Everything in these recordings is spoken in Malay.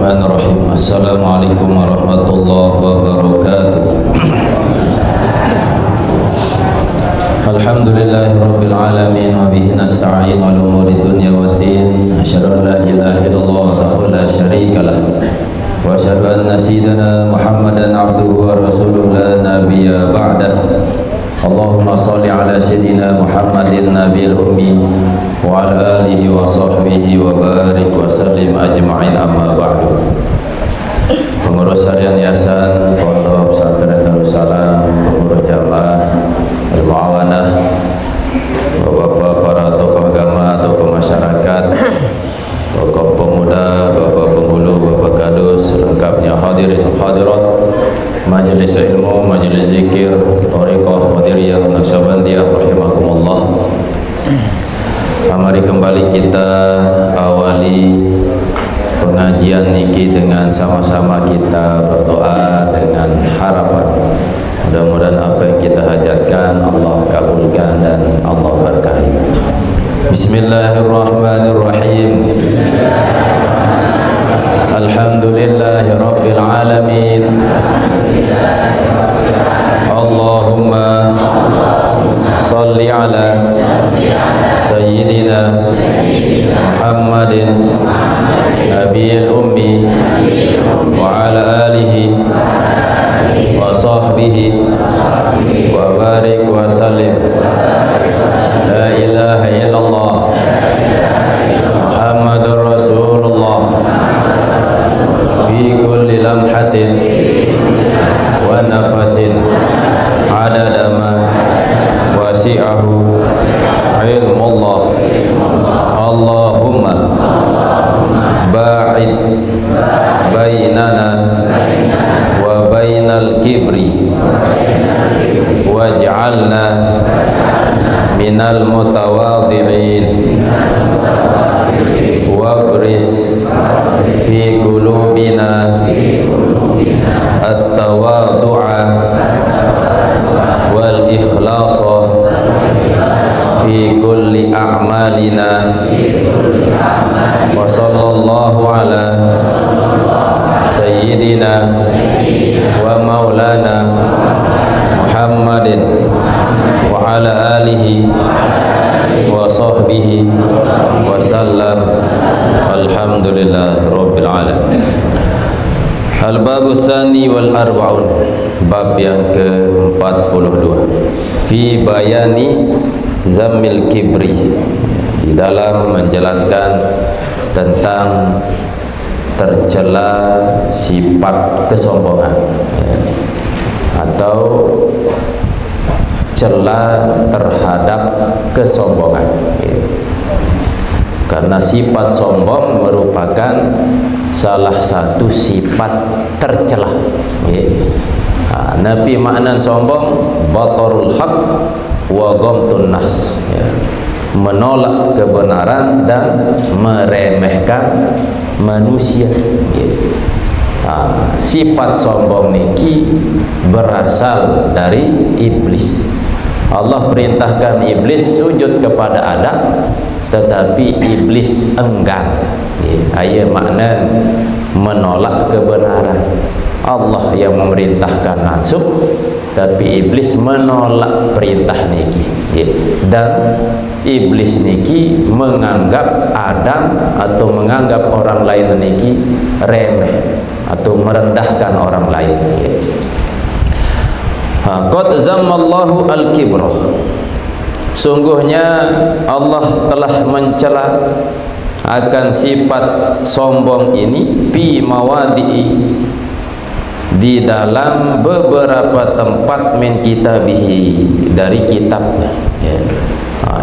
Bismillahirrahmanirrahim. Assalamualaikum warahmatullahi wabarakatuh. Alhamdulillahirabbil alamin wa bihi nasta'in 'ala umuri dunya waddin. Asyhadu an la ilaha illallah wahdahu la syarika lah. Wa asyhadu anna sayyidana Muhammadan 'abduhu wa rasuluhu la nabiyya ba'dah. Allahumma shalli ala sayyidina Muhammadin nabiyil ummi wa ala alihi wa sahbihi wa barik wa sallim ajma'in, amma ba'du. Pengurus harian Yayasan Pondok Pesantren Darussalam, pengurus jamaah Al-Mu'awanah, bapak-bapak para tokoh agama, tokoh masyarakat, tokoh pemuda, bapak penghulu, bapak kadus, lengkapnya hadirin hadirat majelis ilmu, majelis zikir, thariqah, qadiriyah, naqsyabandiyah, rahimakumullah. Mari kembali kita awali pengajian niki dengan sama-sama kita berdoa dengan harapan mudah-mudahan apa yang kita hajatkan Allah kabulkan dan Allah berkahi. Bismillahirrahmanirrahim. Alhamdulillahi rabbil alamin. Allahumma salli ala sayyidina Muhammadin nabiyil ummi wa ala alihi wa sahbihi wa barik wa sallim. La ilaha illallah Muhammadur Rasulullah fi kulli lamhatin wa nafasin adada ma wasi'ahu ilmullah. Allahumma ba'id bainana wa bainal kibri waj'alna minal mutawadhi'in waqris fi qulubina at-tawadu'a wal ikhlasa fi kulli a'malina. Wa sallallahu ala sayyidina wa maulana Muhammadin wa ala alihi wa sahbihi wa sallam. Alhamdulillah rabbil alamin. Al-babu tsani wal arba'un, bab yang ke-42, fi bayani zammil kibri, di dalam menjelaskan tentang tercela sifat kesombongan, atau cela terhadap kesombongan, karena sifat sombong merupakan salah satu sifat tercela. Nabi makna sombong batarul haq wa ghamtun nas, menolak kebenaran dan meremehkan manusia. Sifat sombong niki berasal dari iblis. Allah perintahkan iblis sujud kepada Adam, tetapi iblis enggan. Ayat makna menolak kebenaran. Allah yang memerintahkan langsung, tapi iblis menolak perintah niki, dan iblis niki menganggap Adam atau menganggap orang lain niki remeh atau merendahkan orang lain. Qad zammallahu al-kibra, sungguhnya Allah telah mencela akan sifat sombong ini bi mawadi'i, di dalam beberapa tempat min kitabihi, dari kitabnya.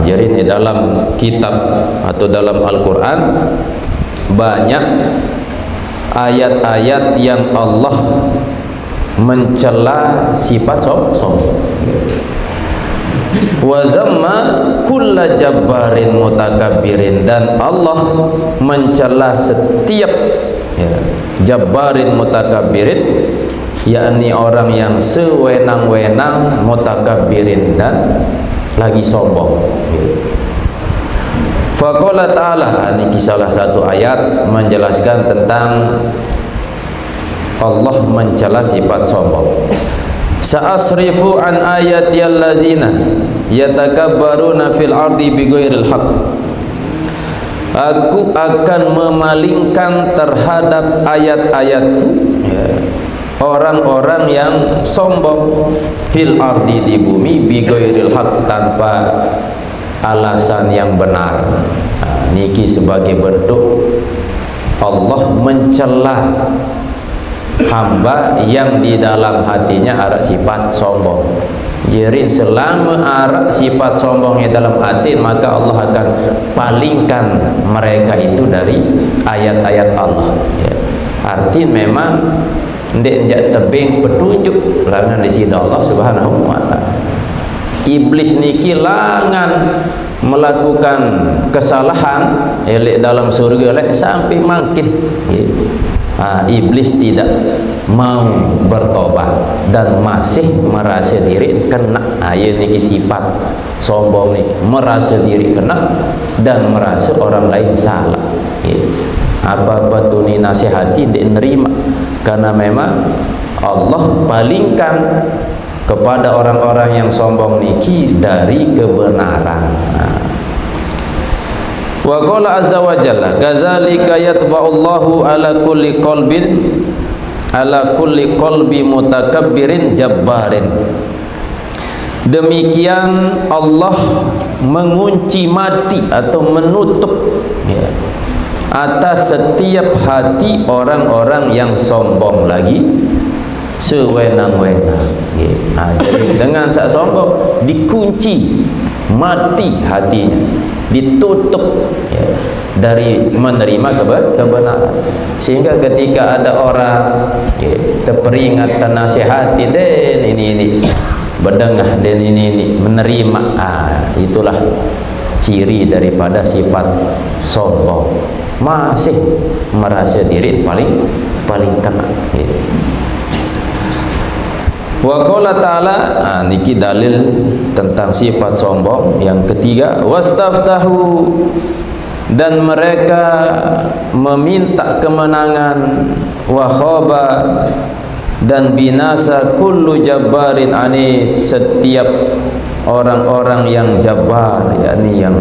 Jadi di dalam kitab atau dalam Al-Quran banyak ayat-ayat yang Allah mencela sifat sombong. Wa zamma kulla jabbarin mutakabbirin, dan Allah mencela setiap jabbarin mutakabbirin, yakni orang yang sewenang-wenang, mutakabbirin dan lagi sombong. Faqala ta'ala, ini salah satu ayat menjelaskan tentang Allah mencela sifat sombong. Sa'asrifu an ayati alladzina yatakabbaruna fil ardi bighairil haqq. Aku akan memalingkan terhadap ayat-ayatku orang-orang yang sombong fil ardi, di bumi, bighairil haqq, tanpa alasan yang benar. Niki sebagai bentuk Allah mencela hamba yang di dalam hatinya ada sifat sombong. Jadi selama ada sifat sombongnya dalam hati, maka Allah akan palingkan mereka itu dari ayat-ayat Allah. Arti memang ndek tebing petunjuk langan di sini Allah Subhanahu wa taala. Iblis niki langan melakukan kesalahan elek dalam surga elek sampai makin. Iblis tidak mau bertobat dan masih merasa diri kena. Ia niki sifat sombong ni, merasa diri kena dan merasa orang lain salah. Apa-apa tu ni nasihati dia nerima, karena memang Allah palingkan kepada orang-orang yang sombong niki dari kebenaran. Wa qala azza wa jalla kadzalika yatba'ullahu ala kulli qalbi mutakabbirin jabbarin. Demikian Allah mengunci mati atau menutup atas setiap hati orang-orang yang sombong lagi sewenang-wenang. Jadi dengan sak sombong dikunci mati hatinya, ditutup dari menerima kebenaran. Sehingga ketika ada orang terperingat, nasihati dan ini berdengah dan ini menerima, itulah ciri daripada sifat sombong. Masih merasa diri paling kena. Wa qala ta'ala, niki dalil tentang sifat sombong yang ketiga. Wastaftahu, dan mereka meminta kemenangan. Wa khaba, dan binasa kullu jabbarin anid, setiap orang-orang yang jabbar, yakni yang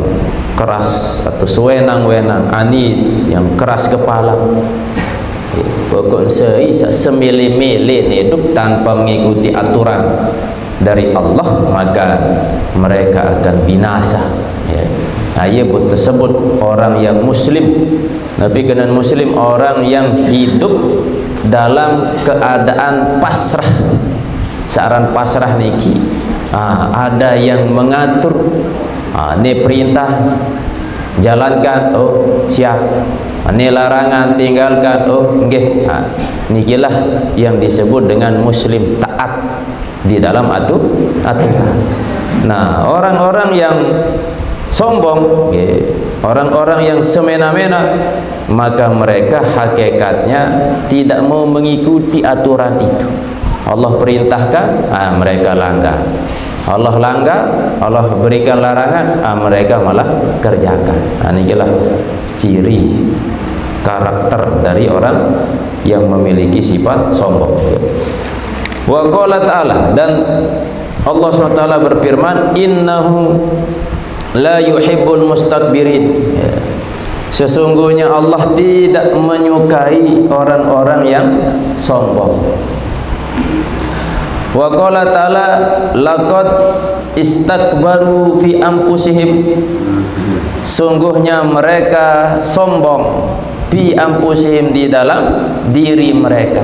keras atau sewenang-wenang, anid, yang keras kepala. Pokok semili-mili hidup tanpa mengikuti aturan dari Allah, maka mereka akan binasa. Ia tersebut orang yang muslim. Nabi kenan muslim orang yang hidup dalam keadaan pasrah. Saran pasrah niki ada yang mengatur, ini perintah jalankan, oh siap. Ini larangan tinggalkan, oh nggih. Nikilah yang disebut dengan muslim taat di dalam aturan. Nah, orang-orang yang sombong, orang-orang yang semena-mena, maka mereka hakikatnya tidak mau mengikuti aturan itu. Allah perintahkan, mereka langgar. Allah langgar, Allah berikan larangan, mereka malah kerjakan. Inilah ciri karakter dari orang yang memiliki sifat sombong. Wa qala ta'ala, dan Allah SWT berfirman, innahu la yuhibbul mustakbirin. Sesungguhnya Allah tidak menyukai orang-orang yang sombong. Wa qala ta'ala laqad istakbaru fi anfusihim, sungguhnya mereka sombong fi anfusihim, di dalam diri mereka.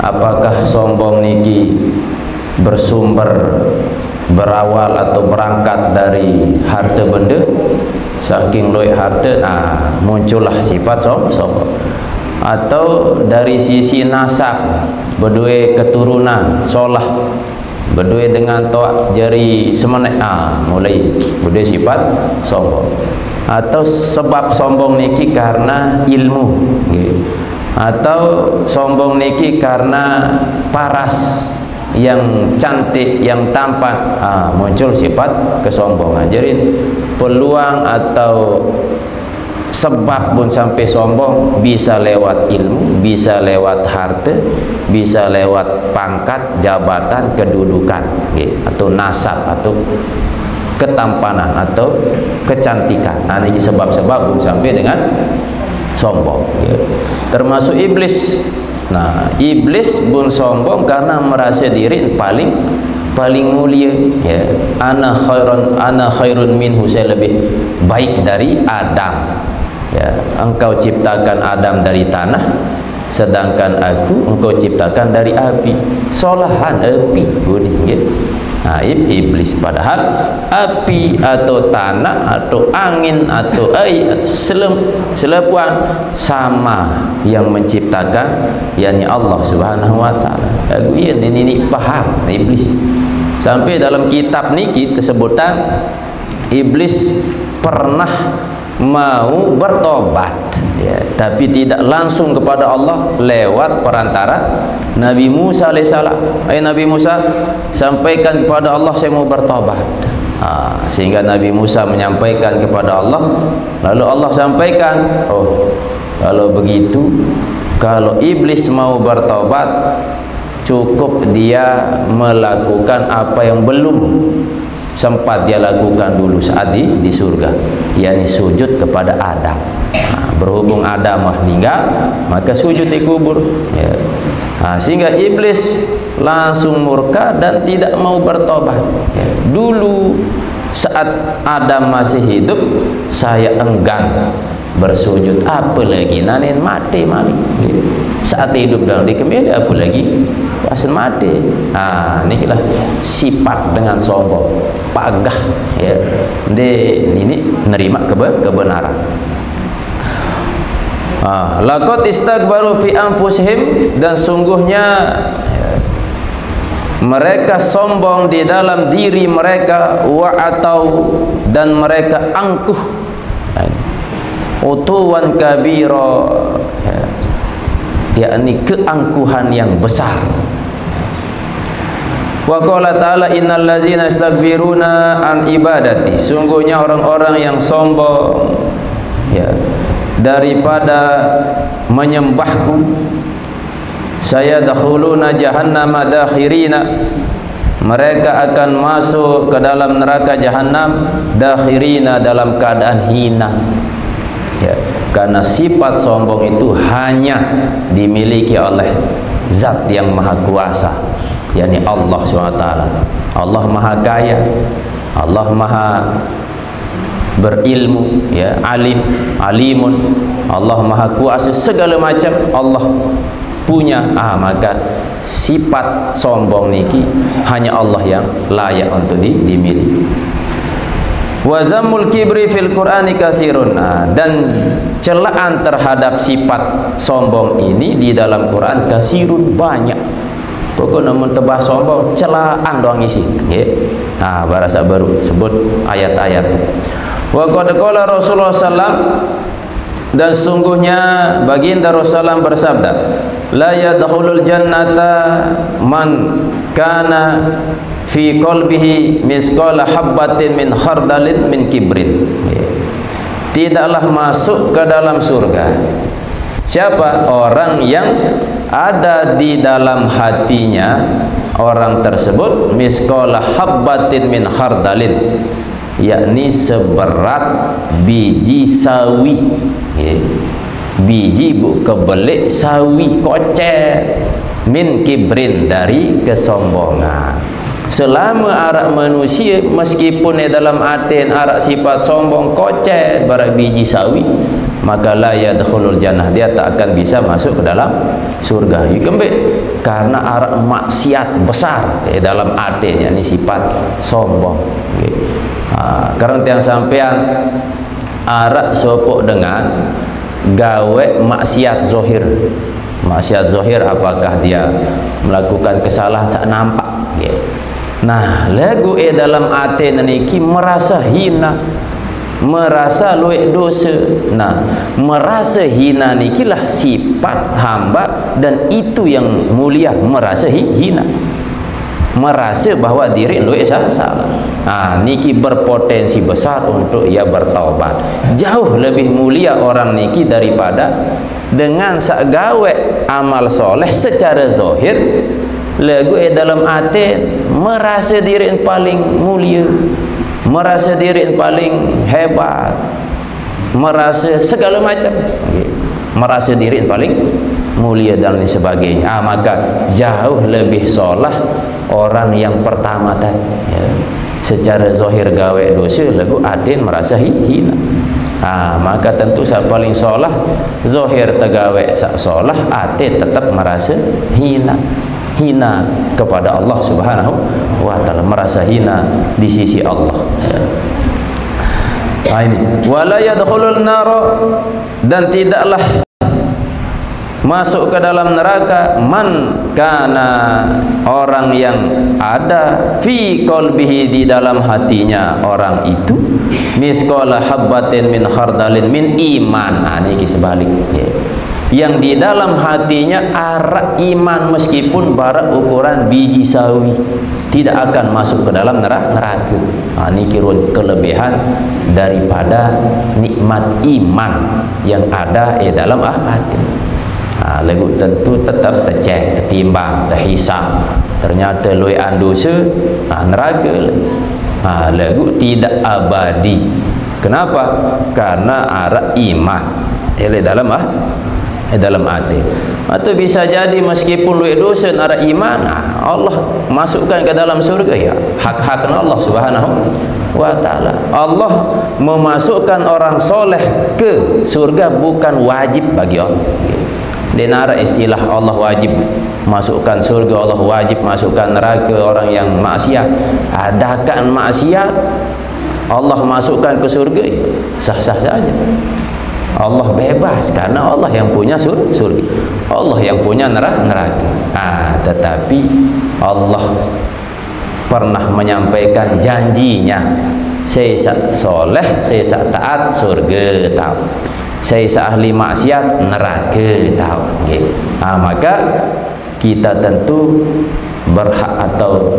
Apakah sombong niki bersumber, berawal atau berangkat dari harta benda? Saking luai harta, muncullah sifat sombong. Atau dari sisi nasab, berdua keturunan solah, berdua dengan toak jari semenek, mulai berdua sifat sombong. Atau sebab sombong niki karena ilmu, atau sombong niki karena paras, yang cantik, yang tampan, muncul sifat kesombongan. Jadi peluang atau sebab pun sampai sombong, bisa lewat ilmu, bisa lewat harta, bisa lewat pangkat, jabatan, kedudukan, atau nasab, atau ketampanan, atau kecantikan. Nah, ini sebab-sebab pun sampai dengan sombong. Termasuk iblis. Nah, iblis pun sombong karena merasa diri paling mulia, ya. Ana khairun minhu, saya lebih baik dari Adam. Ya, engkau ciptakan Adam dari tanah, sedangkan aku engkau ciptakan dari api. Solahan api bunyi, ya. Nah, iblis, padahal api atau tanah atau angin atau air atau selepuan sama yang menciptakan, yakni Allah Subhanahu wa taala. Ini paham iblis. Sampai dalam kitab niki tersebutkan iblis pernah mau bertobat, ya, tapi tidak langsung kepada Allah, lewat perantara Nabi Musa alaihissalam. Nabi Musa, sampaikan kepada Allah saya mau bertobat. Sehingga Nabi Musa menyampaikan kepada Allah, lalu Allah sampaikan, oh kalau begitu, kalau iblis mau bertobat, cukup dia melakukan apa yang belum sempat dia lakukan dulu saat di surga, yakni sujud kepada Adam. Berhubung Adam meninggal, maka sujud di kubur, ya. Sehingga iblis langsung murka dan tidak mau bertobat, ya. Dulu saat Adam masih hidup, saya enggan bersujud, apalagi nanin mati mali, ya. Saat hidup dalam dikembali, apalagi pas mati. Inilah sifat dengan sombong, pagah, ya. Ini nerima kebenaran. Laqad istakbaru fi anfusihim, dan sungguhnya, ya, mereka sombong di dalam diri mereka, wa atau, dan mereka angkuh, utuwan kabira, ya, yakni keangkuhan yang besar. Wa qala ta'ala innal ladzina yastaghfiruna an ibadati, sungguhnya orang-orang yang sombong, ya, daripada menyembahku, saya dakhuluna jahannama dakhirina, mereka akan masuk ke dalam neraka jahanam dakhirina, dalam keadaan hina, ya. Karena sifat sombong itu hanya dimiliki oleh zat yang maha kuasa, yakni Allah SWT. Allah maha kaya, Allah maha berilmu, ya, alimun, Allah maha kuasa, segala macam Allah punya. Maka sifat sombong niki hanya Allah yang layak untuk dimiliki. Wa zammul kibri fil Qur'ani kasirun, dan celaan terhadap sifat sombong ini di dalam Quran kasirun, banyak. Pokoknya mentebah sombong, celaan doang isi, ya. Bahasa baru sebut ayat-ayat. Wa qad qala Rasulullah sallam, dan sungguhnya baginda Rasulullah bersabda, la yadkhulul jannata man kana fi qalbihi misqala habbatin min khardalin min kibrin, tidaklah masuk ke dalam surga siapa? Orang yang ada di dalam hatinya orang tersebut misqala habbatin min khardalin, yakni seberat biji sawi, ya. Biji kebelik sawi kocek, min kibrin, dari kesombongan. Selama arak manusia meskipun dalam aten arak sifat sombong kocek barak biji sawi, maka la yadkhulul jannah, dia tak akan bisa masuk ke dalam surga. Kembali karena arak maksiat besar dalam aten, yakni sifat sombong. Karena yang sampean arak sopok dengan gawe maksiat zohir. Maksiat zohir, apakah dia melakukan kesalahan sak nampak, ya. Nah, lagu dalam aten niki merasa hina, merasa luwek dosa. Nah, merasa hina nikilah sifat hamba, dan itu yang mulia, merasa hina. merasa bahawa diri luih salah. Niki berpotensi besar untuk ia bertaubat. Jauh lebih mulia orang niki daripada dengan sak gawe amal soleh secara zahir, lagu dalam hati merasa diri paling mulia, merasa diri paling hebat, merasa segala macam, merasa diri paling mulia dan lain sebagainya. Maka jauh lebih solah orang yang pertama tadi, secara zahir gawe dosa, lagu atin merasa hina. Maka tentu sak paling solah zahir tegawe sak solah, atin tetap merasa hina kepada Allah Subhanahu wa taala, merasa hina di sisi Allah. Ini wala yadkhulun nar, dan tidaklah masuk ke dalam neraka man kana, orang yang ada fi qalbihi, di dalam hatinya orang itu misqala habbatin min khardalin min iman. Ini sebalik, yang di dalam hatinya arah iman meskipun barat ukuran biji sawi, tidak akan masuk ke dalam neraka. Ini kirun kelebihan daripada nikmat iman yang ada di dalam hati. Lagu tentu tetap tercek, tertimbang, terhisap. Ternyata luian dosa, neraka. Lagu tidak abadi. Kenapa? Karena arah iman dalam hati. Atau bisa jadi meskipun luih dosa arah iman, Allah masukkan ke dalam surga, ya hak-hak Allah Subhanahu wa taala. Allah memasukkan orang soleh ke surga bukan wajib bagi Allah. Denara istilah Allah wajib masukkan surga, Allah wajib masukkan neraka orang yang maksiat. Adakah maksiat Allah masukkan ke surga? Sah-sah saja. Allah bebas karena Allah yang punya surga, Allah yang punya neraka. Tetapi Allah pernah menyampaikan janjinya, saya soleh, saya taat, surga tahu, saya ahli maksiat, neraka tahu. Maka kita tentu berhak atau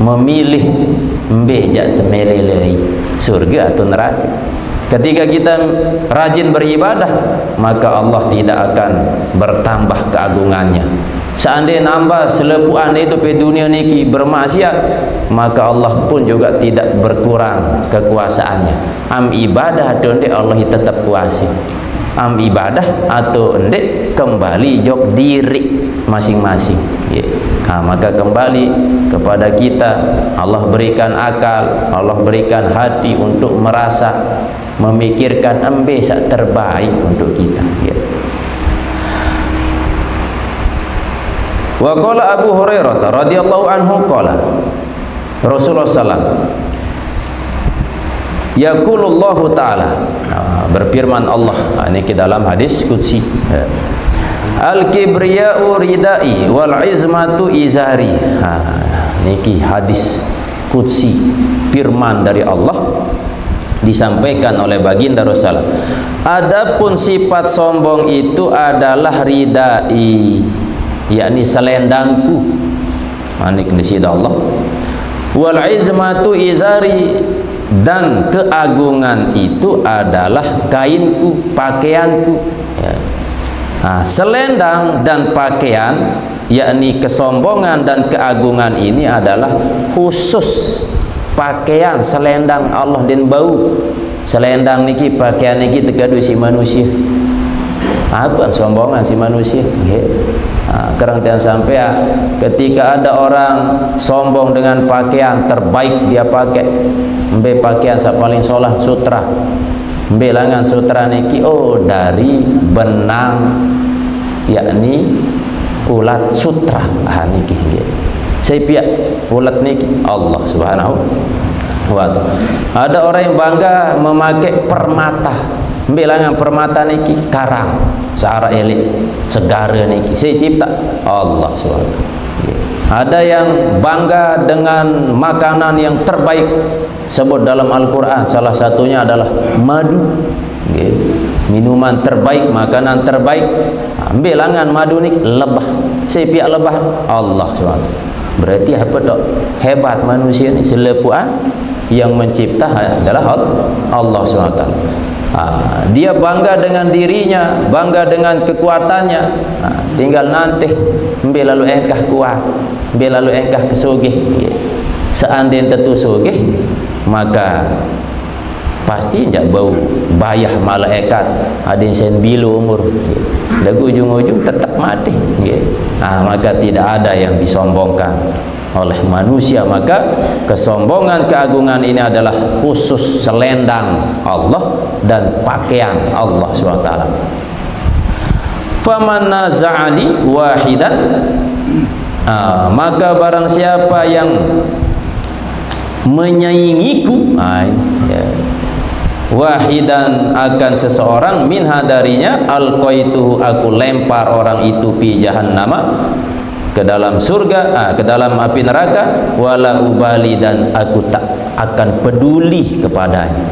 memilih mbejak temelelei surga atau neraka. Ketika kita rajin beribadah, maka Allah tidak akan bertambah keagungannya. Seandainya nambah selepuan itu di dunia niki bermaksiat, maka Allah pun juga tidak berkurang kekuasaannya. Ibadah atau ndek Allah tetap kuasa. Ibadah atau ndek kembali jok diri masing-masing. Maka kembali kepada kita, Allah berikan akal, Allah berikan hati untuk merasa, memikirkan sak terbaik untuk kita. Wa qala Abu Hurairah radhiyallahu anhu qala Rasulullah sallallahu yaqulullahu ta'ala, berfirman Allah, ini ke dalam hadis qudsi, al-kibriya'u ridai wal izmatu izari. Niki hadis qudsi, firman dari Allah disampaikan oleh baginda Rasulullah. Adapun sifat sombong itu adalah ridai, yakni selendangku. Ini kondisi Allah. Wal izmatu izari, dan keagungan itu adalah kainku, pakaianku. Selendang dan pakaian, yakni kesombongan dan keagungan ini adalah khusus pakaian selendang Allah dan bau. Selendang niki, pakaian niki tegadu si manusia. Apa sombongan si manusia? Kerang dan sampai ketika ada orang sombong dengan pakaian terbaik dia pakai, pakaian sa paling solah sutra, langan sutra niki dari benang, yakni ulat sutra. Niki saya pihak ulat niki Allah Subhanahu wa ta'ala. Ada orang yang bangga memakai permata, langan permata niki karang searah elit segara niki saya cipta Allah SWT. Ada yang bangga dengan makanan yang terbaik, sebut dalam Al-Quran salah satunya adalah madu. Minuman terbaik, makanan terbaik, langan madu niki lebah, saya pihak lebah Allah SWT. Berarti apa tak hebat manusia ni, selepuan yang mencipta adalah Allah SWT. Dia bangga dengan dirinya, bangga dengan kekuatannya. Tinggal nanti ambil lalu engkah kuat, ambil lalu engkah kesugih. Seandainya tentu sugih, maka pasti jak bau bayah malaikat ada yang senbilu umur, lagu ujung-ujung tetap mati. Maka tidak ada yang disombongkan oleh manusia. Maka kesombongan, keagungan ini adalah khusus selendang Allah dan pakaian Allah SWT. Faman naza'ani wahidan, maka barang siapa yang menyaingiku, wahidan akan seseorang, minha darinya, alqaituhu aku lempar orang itu fi jahannama, ke dalam surga, ke dalam api neraka, wala ubali, dan aku tak akan peduli kepadanya.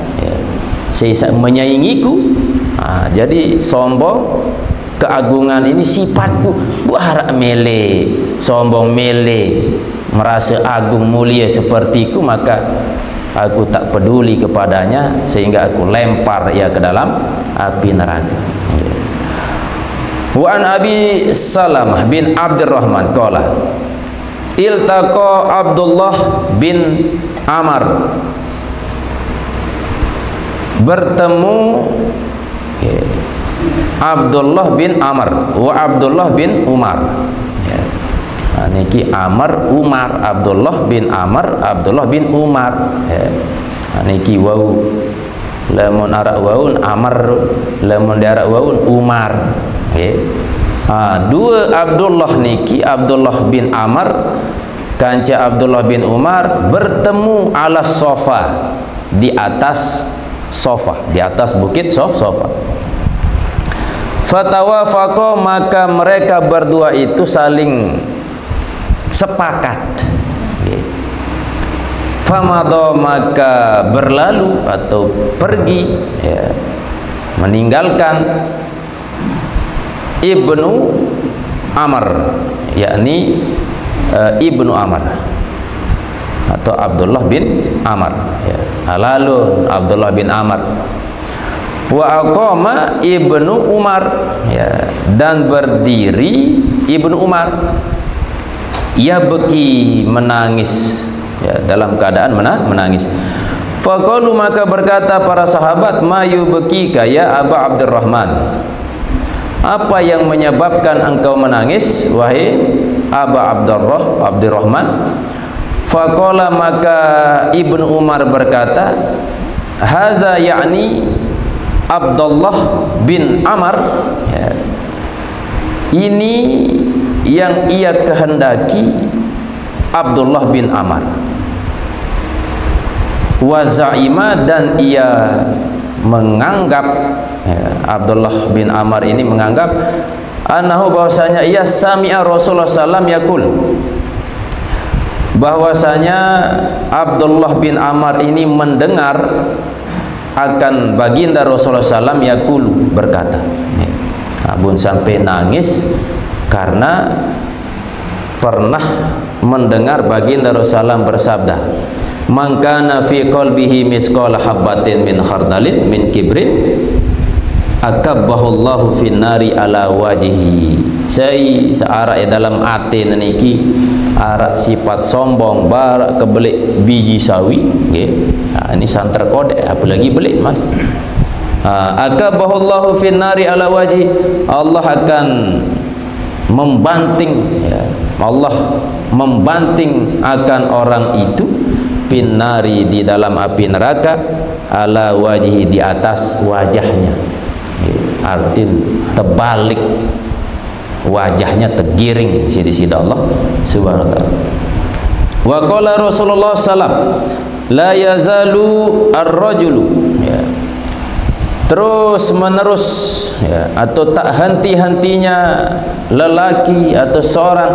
Saya menyaingiku, jadi sombong, keagungan ini sifatku, buah mele, sombong mele, merasa agung mulia sepertiku, maka aku tak peduli kepadanya sehingga aku lempar ia ke dalam api neraka. Wa an Abi Salamah bin Abdurrahman qala iltaqa Abdullah bin Amr, bertemu Abdullah bin Amr wa Abdullah bin Umar. Niki Amr Umar, Abdullah bin Amr, Abdullah bin Umar. Niki wau, lamun arak waun Amr, lamun darak waun Umar. Dua Abdullah niki, Abdullah bin Amr kanca Abdullah bin Umar, bertemu ala sofa, di atas sofa, di atas bukit sofa. Fatawafaqa, maka mereka berdua itu saling sepakat. Famadha, maka berlalu atau pergi, meninggalkan Ibnu Amr, yakni Ibnu Amr atau Abdullah bin Amr. Lalu Abdullah bin Amr wa aqama Ibnu Umar, dan berdiri Ibnu Umar, ia beki, menangis, dalam keadaan menangis. Faqalu, maka berkata para sahabat, ma yubkika ya Aba Abdurrahman, apa yang menyebabkan engkau menangis wahai Aba Abdurrahman? Faqala, maka Ibnu Umar berkata, hadza yakni Abdullah bin Amr, ini yang ia kehendaki Abdullah bin Amr. Wa za'ima, dan ia menganggap, Abdullah bin Amr ini menganggap, annahu, bahwasanya ia sami'a Rasulullah sallam yaqul, bahwasanya Abdullah bin Amr ini mendengar akan baginda Rasulullah sallam yaqul, berkata. Abun sampai nangis karena pernah mendengar baginda Rasulullah bersabda, man kana fi qalbihi misqala habbatin min khardalin min kibrin akabbahullahu fin nari ala wajhi. Saya searak dalam ati niki arak sifat sombong barak kebelik biji sawi, ini santer kode, apalagi belik mah. Akabbahullahu fin nari ala wajhi, Allah akan membanting, Allah membanting akan orang itu pinnari, di dalam api neraka, ala wajhi, di atas wajahnya, artinya terbalik wajahnya, tergiring di sisi Allah subhanahu wa ta'ala. Wa qala Rasulullah sallam la yazalu ar-rajulu, terus menerus, atau tak henti-hentinya lelaki atau seorang,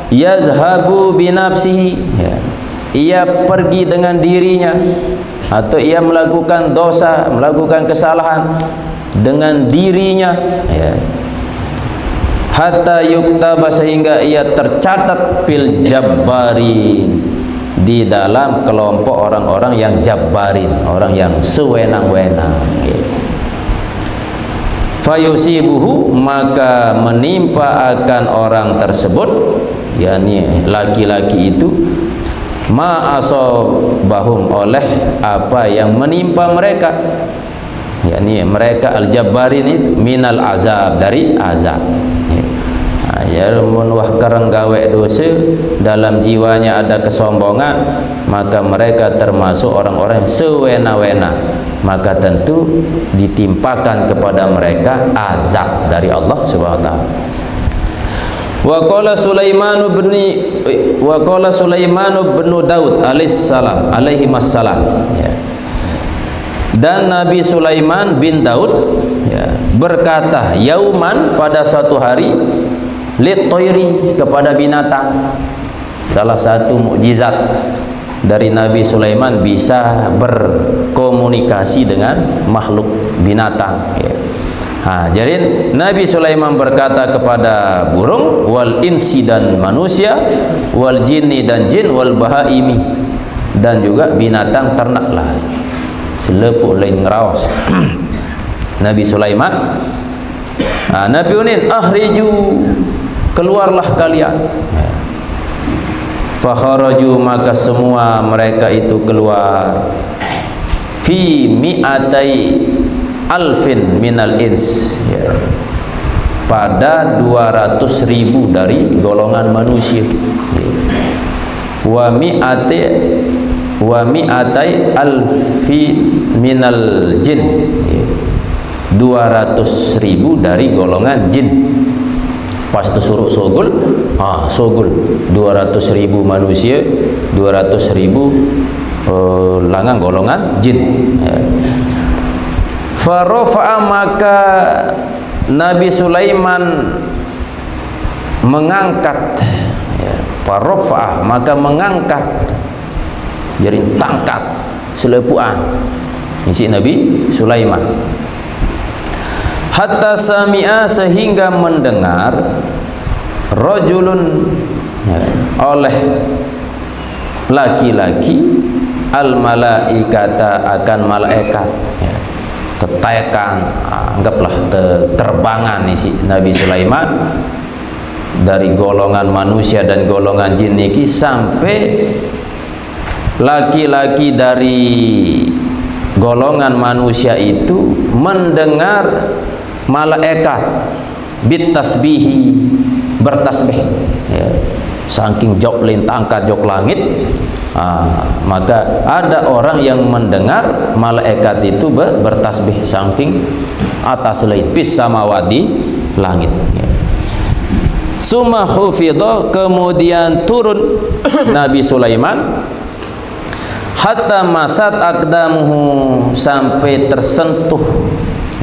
yazhabu binafsihi, ia pergi dengan dirinya, atau ia melakukan dosa, melakukan kesalahan dengan dirinya, hatta yuktaba sehingga ia tercatat fil jabbarin di dalam kelompok orang-orang yang jabbarin, orang yang sewenang-wenang. Fayusibuhu maka menimpa akan orang tersebut, yakni laki-laki itu, ma asabahum oleh apa yang menimpa mereka, yakni mereka al-jabbarin itu minal azab, dari azab. Ya, mun wah karang gawe dosa, dalam jiwanya ada kesombongan, maka mereka termasuk orang-orang yang sewena-wena, maka tentu ditimpakan kepada mereka azab dari Allah Subhanahu wa taala. Wa qala Sulaiman bin Daud alaihi wassalam, ya. Dan Nabi Sulaiman bin Daud, ya, berkata yauman pada suatu hari, lit-toiri kepada binatang. Salah satu mukjizat dari Nabi Sulaiman bisa berkomunikasi dengan makhluk binatang, ya. Jadi Nabi Sulaiman berkata kepada burung, wal insi dan manusia, wal jinni dan jin, wal bahaimi dan juga binatang ternak lain, selepuk lain ngerawas. Nabi Sulaiman, Nabi unin akhriju, keluarlah kalian. Fakharaju maka semua mereka itu keluar, fi mi'atai alfin minal ins, ya, pada 200.000 dari golongan manusia, ya. Wa mi'atai alfi minal jin, ya. 200.000 dari golongan jin. Pas tersuruh sogul, sogul 200.000 manusia, 200.000 langang golongan jin, ya. Farofa'a maka Nabi Sulaiman mengangkat, ya. Farofa'a maka mengangkat, jadi tangkat selepuan isi Nabi Sulaiman, hatta sami'a sehingga mendengar, rajulun, ya, oleh laki-laki, al malaikata akan malaikat, ya. Tetekan, anggaplah terbangan isi Nabi Sulaiman dari golongan manusia dan golongan jin niki, sampai laki-laki dari golongan manusia itu mendengar malaikat bitasbihi, bertasbih, ya. Saking jok lintangkat jok langit, maka ada orang yang mendengar malaikat itu bertasbih saking atas langit, bis samawati, langit, ya. Summa khufidha kemudian turun Nabi Sulaiman, hatta masat aqdamuhu sampai tersentuh,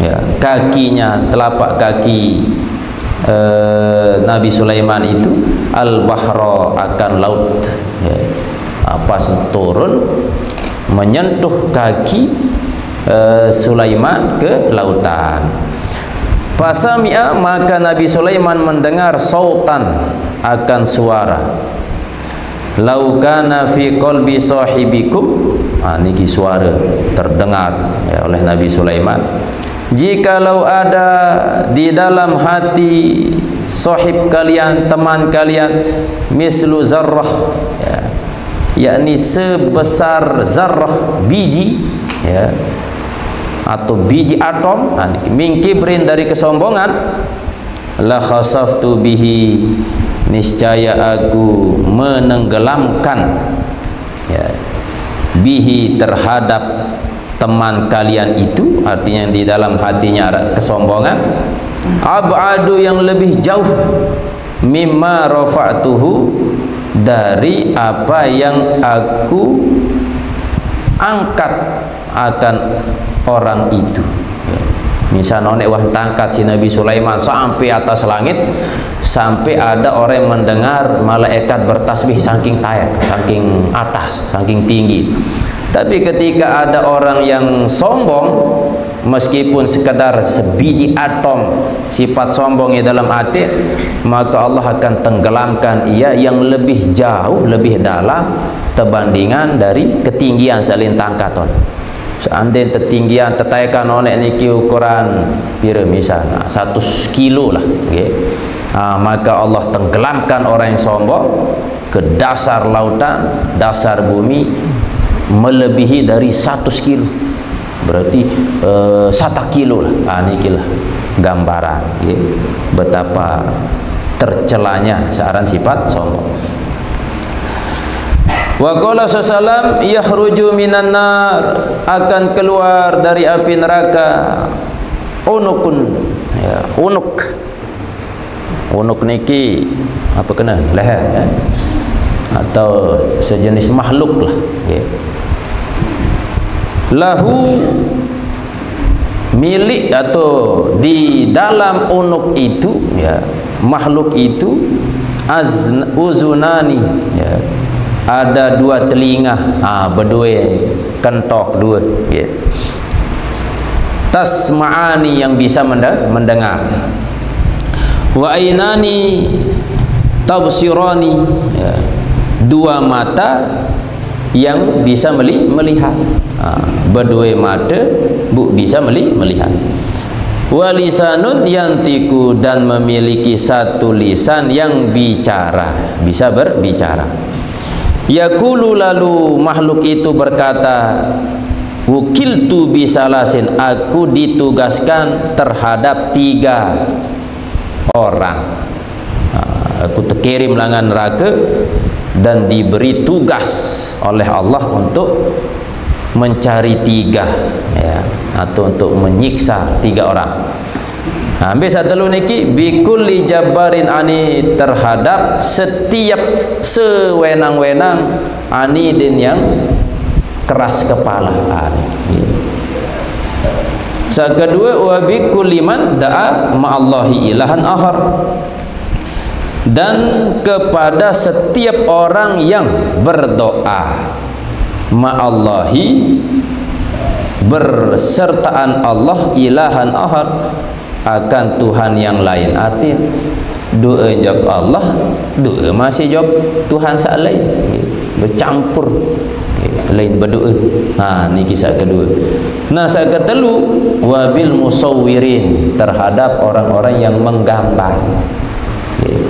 ya, kakinya, telapak kaki Nabi Sulaiman itu al-bahra akan laut, ya. Pas turun menyentuh kaki Sulaiman ke lautan. Fasami'a maka Nabi Sulaiman mendengar sautan akan suara, laukana fi qalbi sahibikum, niki suara terdengar, ya, oleh Nabi Sulaiman, jikalau ada di dalam hati sahib kalian, teman kalian, mislu zarrah, ya, yakni sebesar zarrah, biji, ya, atau biji atom, min kibrin dari kesombongan, la khasaftu bihi niscaya aku menenggelamkan, ya, bihi terhadap teman kalian itu, artinya di dalam hatinya ada kesombongan, ab'adu yang lebih jauh, mimma rafa'tuhu dari apa yang aku angkat akan orang itu. Misal nonek wah tangkat si Nabi Sulaiman sampai atas langit, sampai ada orang yang mendengar malaikat bertasbih saking tayak, saking atas, saking tinggi. Tapi ketika ada orang yang sombong, meskipun sekadar sebiji atom sifat sombong di dalam hati, maka Allah akan tenggelamkan ia yang lebih jauh, lebih dalam terbandingan dari ketinggian selintang katon. Seandainya ketinggian tetaikan onek niki ukuran pira misal 100 kilo lah, okay. Maka Allah tenggelamkan orang yang sombong ke dasar lautan, dasar bumi, melebihi dari 100 kilo, berarti 1 kilo lah. Niki lah gambaran, okay. Betapa tercelanya searan sifat sombong. Wa qala sallam yakhruju minan nar, akan keluar dari api neraka unukun, ya, unuk niki apa kena leher, ya, atau sejenis makhluk lah, ya. Lahu, milik atau di dalam unuk itu, ya, makhluk itu uzunani, ya, ada 2 telinga, berdua kentok 2, ya. Tasma'ani, yang bisa mendengar. Wa ainani tabsirani, ya, 2 mata yang bisa melihat. Berdua mata bisa melihat. Wa lisanun yantiku, dan memiliki 1 lisan yang bicara, bisa berbicara. Yaqulu, lalu makhluk itu berkata, wukiltu bisalasin, aku ditugaskan terhadap 3 orang. Aku terkirim langan neraka dan diberi tugas oleh Allah untuk mencari 3, ya, atau untuk menyiksa 3 orang. Ambil satu niki bikulli jabbarin ani, terhadap setiap sewenang-wenang anidin yang keras kepala. Kedua, wa bikulli man da'a ma'allahi ilahan akhar, dan kepada setiap orang yang berdoa ma'allahi, bersertaan Allah, ilahan akhar, akan Tuhan yang lain. Arti doa jawab Allah, doa masih jawab Tuhan sak lain, bercampur, lain berdoa. Ni kisah kedua. Nah, kisah ketelu, wabil musawwirin, terhadap orang-orang yang menggambar.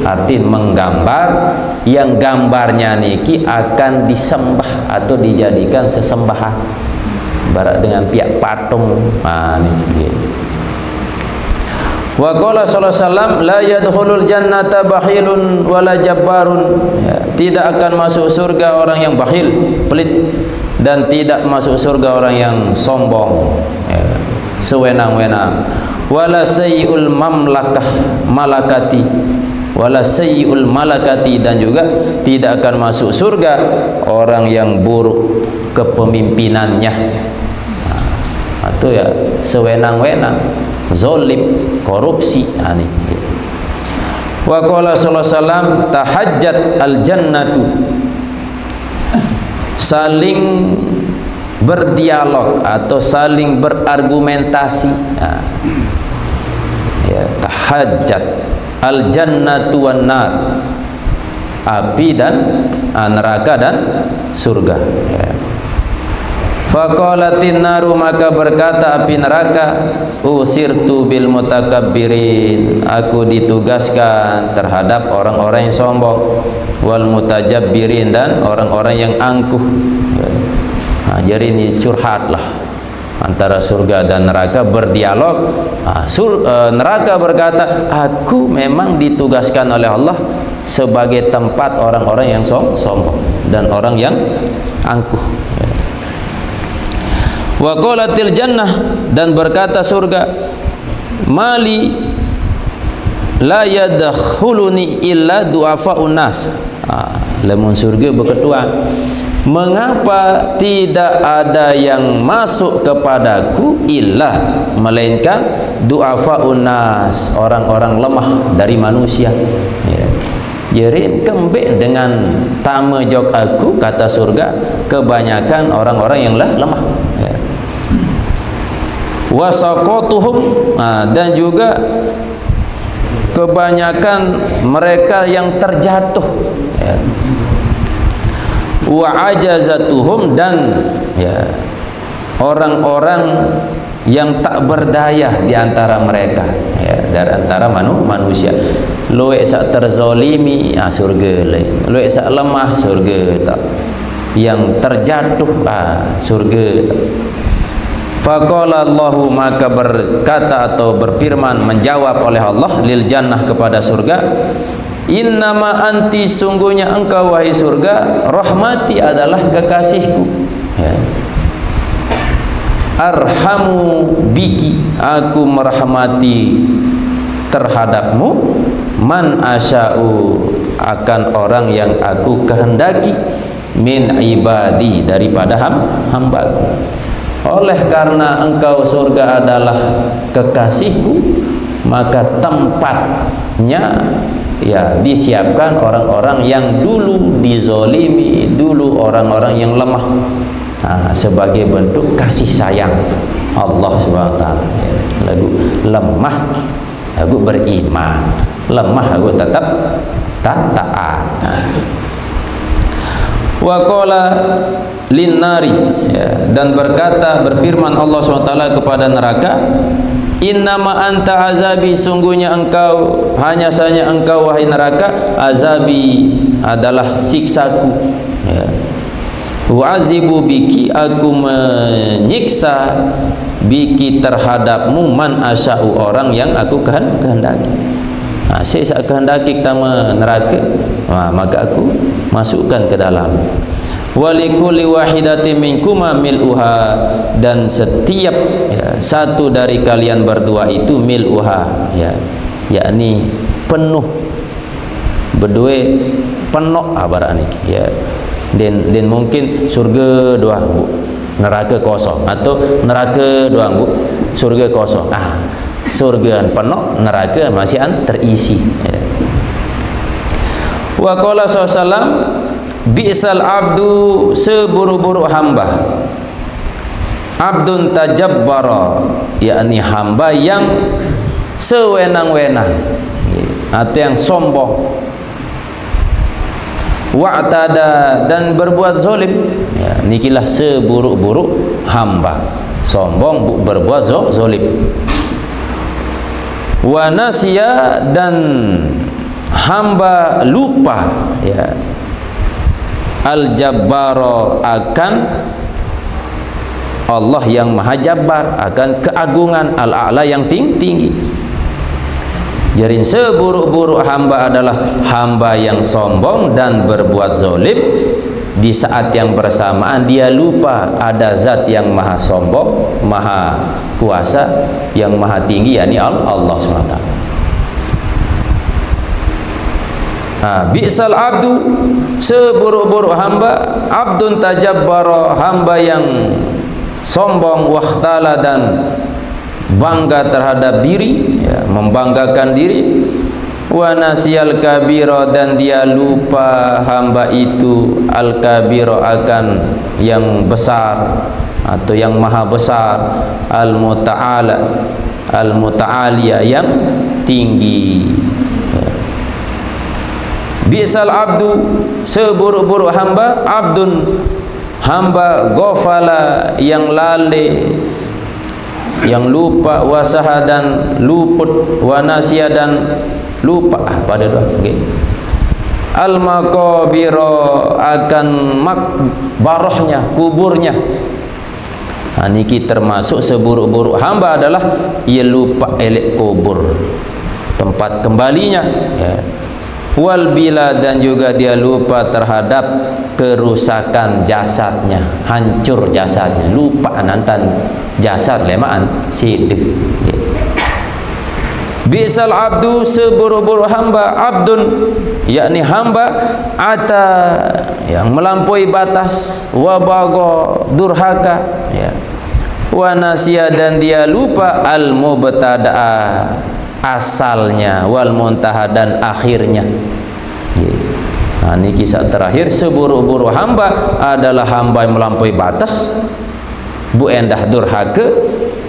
Arti menggambar, yang gambarnya niki akan disembah atau dijadikan sesembahan, barat dengan pihak patung. Niki. Wa qala sallallahu alaihi wasallam la yadkhulul jannata bakhilun wala jabbarun, ya, tidak akan masuk surga orang yang bakhil, pelit, dan tidak masuk surga orang yang sombong, ya, sewenang-wenang. Wala sayyi'ul malakati, wala sayyi'ul malakati, dan juga tidak akan masuk surga orang yang buruk kepemimpinannya, atau ya sewenang-wenang, zolim, korupsi. Ini. Wa qala sallallahu alaihi wasallam tahajjat al jannatu, saling berdialog atau saling berargumentasi. Ya, tahajjat al jannatu wan nar, api dan neraka dan surga, ya. Faqalatin naru, maka berkata api neraka, usirtu bil mutakabbirin, aku ditugaskan terhadap orang-orang yang sombong, wal mutajabbirin, dan orang-orang yang angkuh. Jadi ini curhatlah antara surga dan neraka, berdialog. Neraka berkata, aku memang ditugaskan oleh Allah sebagai tempat orang-orang yang sombong dan orang yang angkuh. Wa qalatil jannah, dan berkata surga, mali la yadkhuluni illa du'afa'un nas. Lamun surga berketuan, mengapa tidak ada yang masuk kepadaku illa, melainkan du'afa'un nas, orang-orang lemah dari manusia, ya. Jadi kembali dengan tama jok aku, kata surga, kebanyakan orang-orang yang lemah, ya. wasaqatuhum, dan juga kebanyakan mereka yang terjatuh, ya. Wa ajazatuhum, dan ya orang-orang yang tak berdaya di antara mereka, ya, dari antara manusia. Luwek sak terzolimi, surga. Luwek sak lemah, surga tak. Yang terjatuh, surga tak. Faqala Allahu, maka berkata atau berfirman, menjawab oleh Allah lil jannah, kepada surga, innama anti, sungguhnya engkau wahai surga, rahmati, adalah kekasihku, ya. Arhamu biki, aku merahmati terhadapmu, man asya'u, akan orang yang aku kehendaki, min ibadi, daripada hambaku. Oleh karena engkau surga adalah kekasihku, maka tempatnya ya disiapkan orang-orang yang dulu dizolimi, dulu orang-orang yang lemah, sebagai bentuk kasih sayang Allah Subhanahu wa taala. Lagu lemah, lagu beriman, lemah lagu tetap taat. Wa qala linnari, ya, dan berfirman Allah SWT kepada neraka, innama anta azabi, sungguhnya engkau, hanya saja engkau wahai neraka, azabi, adalah siksaku, ya. Wa'azibu biki, aku menyiksa, biki, terhadapmu, man asya'u, orang yang aku kehendaki. Saya kehendaki kita neraka, maka aku masukkan ke dalam. Walikulli wahidatin minkuma mil'uha, dan setiap, ya, satu dari kalian berdua itu mil'uha, ya, yakni penuh, berdua penuh abaran ini, ya. Dan mungkin surga doang, bu, neraka kosong, atau neraka doang, bu, surga kosong. Surga penuh, neraka masih terisi, ya. Wa qala sallallahu, bi'sal abdu, seburuk-buruk hamba, abdun tajabbara, yakni hamba yang sewenang-wenang, atau yang sombong, wa'tada, dan berbuat zalim, ya, nikilah seburuk-buruk hamba, sombong, berbuat zalim. Wa nasiya, dan hamba lupa, ya, al-jabbaro, akan Allah yang maha jabbar, akan keagungan al-a'la yang tinggi. Jadi seburuk-buruk hamba adalah hamba yang sombong dan berbuat zalim. Di saat yang bersamaan dia lupa ada zat yang maha sombong, maha kuasa, yang maha tinggi, yakni Allah SWT. Bi'sal abdu, seburuk-buruk hamba, abdun tajabbara, hamba yang sombong, wahtala, dan bangga terhadap diri, ya, membanggakan diri, wa nasiyal kabira, dan dia lupa hamba itu al kabira, akan yang besar atau yang maha besar, al muta'ala, al muta'aliya, yang tinggi. Bi'sal abdu, seburuk-buruk hamba, abdun, hamba ghafala, yang lalai, yang lupa, wasaha, dan luput, wanasya, dan lupa pada doa, okay. Al maqabira, akan makbarahnya, kuburnya. Niki termasuk seburuk-buruk hamba adalah ia lupa elek kubur, tempat kembalinya, ya. Wal bila, dan juga dia lupa terhadap kerusakan jasadnya, hancur jasadnya, lupa nantan jasad lemaan sidik. Bi'sal abdu, seburuk-buruk hamba, abdun, yakni hamba, ata, yang melampaui batas, wa baga, durhaka, ya, wa nasiya, dan dia lupa al mubtada'a, asalnya, wal muntaha, dan akhirnya. Ini kisah terakhir. Seburuk-buruk hamba adalah hamba yang melampaui batas, bu endah durhaka,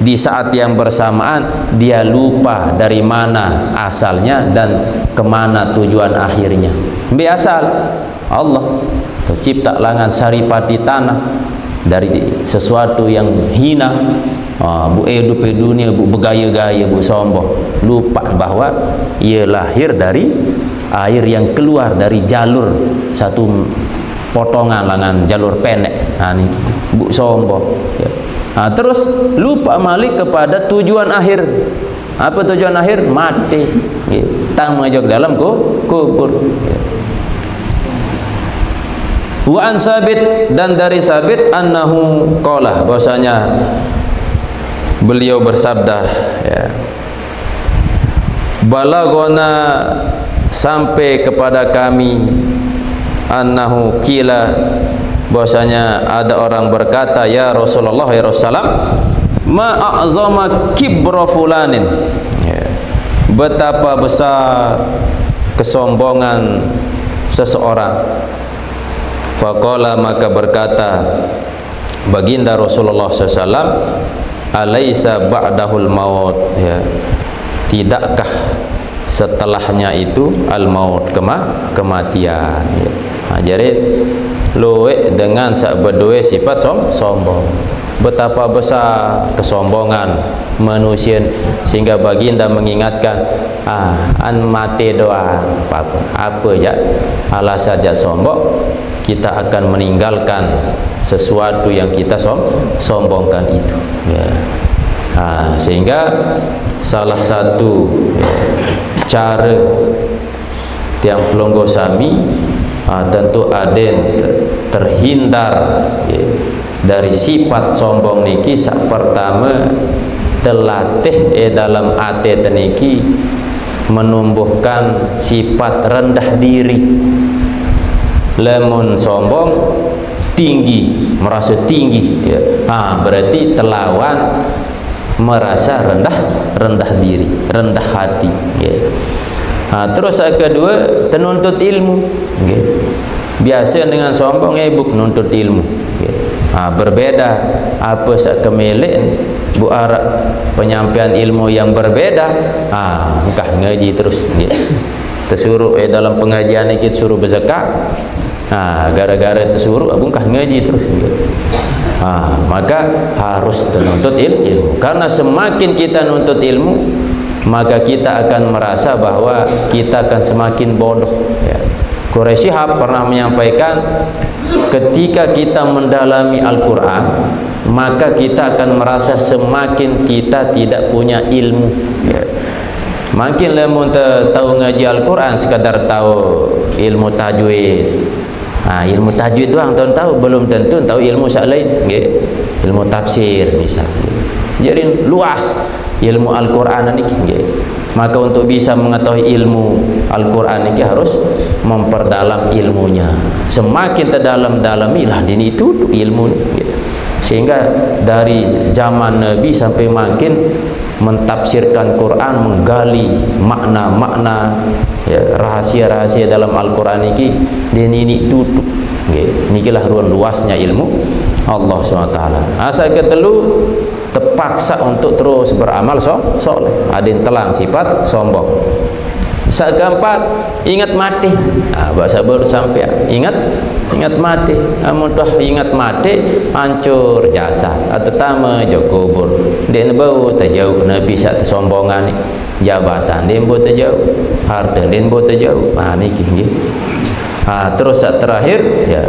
di saat yang bersamaan dia lupa dari mana asalnya dan kemana tujuan akhirnya. Ambil asal Allah tercipta langan saripati tanah dari sesuatu yang hina. Bu hidup di dunia, bu bergaya-gaya, bu sombong, lupa bahwa ia lahir dari air yang keluar dari jalur satu potongan langan jalur pendek. Ini bu sombong ya. Terus lupa malik kepada tujuan akhir. Apa tujuan akhir? Mati ya. Tang mengajak dalam kubur ya. Wa an Sabit, dan dari Sabit annahu qala, bahwasanya beliau bersabda ya, balagona, sampai kepada kami, annahu qila, bahwasanya ada orang berkata, ya Rasulullah, ya Rasulullah, ma a'zama kibra fulanin ya, betapa besar kesombongan seseorang. Faqala, maka berkata baginda Rasulullah SAW, alaisa ba'dahul maut ya, tidakkah setelahnya itu al maut, kematian ya. Jadi loe dengan sak berdua sifat sombong. Betapa besar kesombongan manusia sehingga baginda mengingatkan, an mati doa apa ya, ala saja sombong kita akan meninggalkan sesuatu yang kita sombongkan itu ya. Sehingga salah satu ya, cara tiang pelonggo sami tentu aden terhindar ya, dari sifat sombong niki. Sak pertama telatih dalam ate teniki menumbuhkan sifat rendah diri. Lemon sombong tinggi, merasa tinggi ya. Berarti telawan merasa rendah diri, rendah hati ya. Terus yang kedua penuntut ilmu ya. Biasa dengan sombong ibuk nuntut ilmu ya. Berbeda apa sak kemilik bu arah penyampaian ilmu yang berbeda, engkah ngaji terus ya. Tersuruh dalam pengajian ini kita suruh berzakat, gara-gara tersuruh engkah ngaji terus ya. Maka harus menuntut ilmu, karena semakin kita nuntut ilmu maka kita akan merasa bahwa kita akan semakin bodoh ya. Quraisy Shihab pernah menyampaikan, ketika kita mendalami Al-Quran maka kita akan merasa semakin kita tidak punya ilmu ya. Makin lemon tahu ngaji Al-Quran sekadar tahu ilmu tajwid, ilmu tajwid doang tahu, belum tentu tahu ilmu lain ya. Ilmu tafsir misalnya, jadi luas ilmu Al-Quran ini ya. Maka untuk bisa mengetahui ilmu Al-Quran ini harus memperdalam ilmunya. Semakin terdalam-dalamilah ini itu ilmu ya. Sehingga dari zaman Nabi sampai makin mentafsirkan Quran, menggali makna-makna ya, rahasia-rahasia dalam Al-Quran ini tutup ya. Inilah ruang luasnya ilmu Allah SWT. Asal ketelu terpaksa untuk terus beramal soleh. Ada yang telang sifat sombong. Keempat, ingat mati. Bahasa baru sampai ingat mati. Mudah ingat mati, hancur jasad atau tama jauh kubur. Dia bau terjauh Nabi saat sombongan jabatan dia bau terjauh, harta dia bau terjauh. Ini terus saat terakhir ya,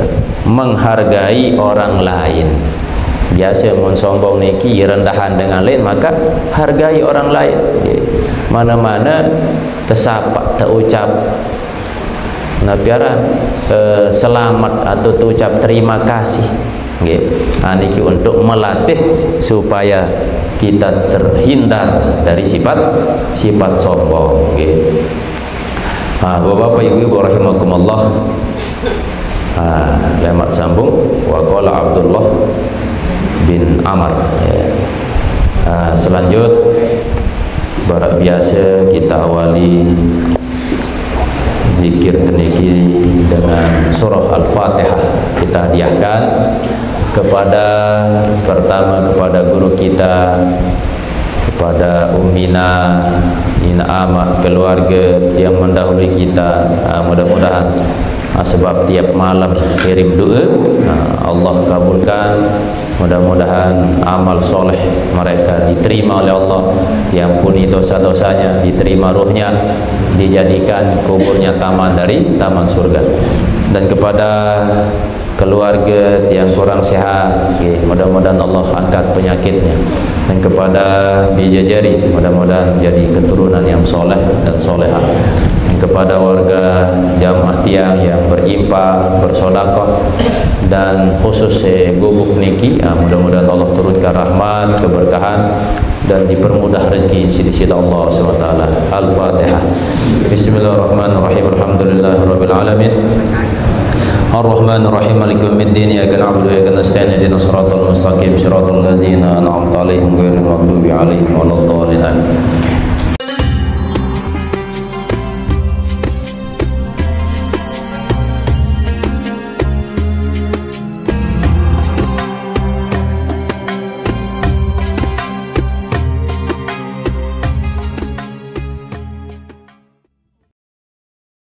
menghargai orang lain. Biasa mun sombong niki rendahan dengan lain, maka hargai orang lain ya. Mana-mana tersapa terucap nabiara selamat atau terucap terima kasih ya. Niki untuk melatih supaya kita terhindar dari sifat sombong ya. Bapak-bapak, ibu-ibu rahimakumullah, lemat sambung wa qala Abdullah bin Amr ya. Selanjut barak biasa kita awali zikir teniki dengan surah Al-Fatihah. Kita hadiahkan pertama kepada guru kita, kepada Ummina, Ina Amat, keluarga yang mendahului kita. Mudah-mudahan sebab tiap malam kirim doa, Allah kabulkan. Mudah-mudahan amal soleh mereka diterima oleh Allah, diampuni dosa-dosanya, diterima ruhnya, dijadikan kuburnya taman dari taman surga. Dan kepada keluarga yang kurang sehat, mudah-mudahan Allah angkat penyakitnya. Dan kepada bidadari, mudah-mudahan jadi keturunan yang soleh dan solehah. Dan kepada warga jamaah tiang yang berinfak, bersedekah, dan khusus gubuk niki, mudah-mudahan Allah turunkan rahmat, keberkahan, dan dipermudah rezeki di sisi Allah SWT. Al-Fatihah. Bismillahirrahmanirrahim. Alhamdulillahirabbil alamin. Ar-Rahmanir-Rahim. Maliki yaumiddin. Iyyaka na'budu wa iyyaka nasta'in. Ihdinas siratal mustaqim. Shiratal ladzina an'amta 'alaihim ghairil maghdubi 'alaihim waladdallin.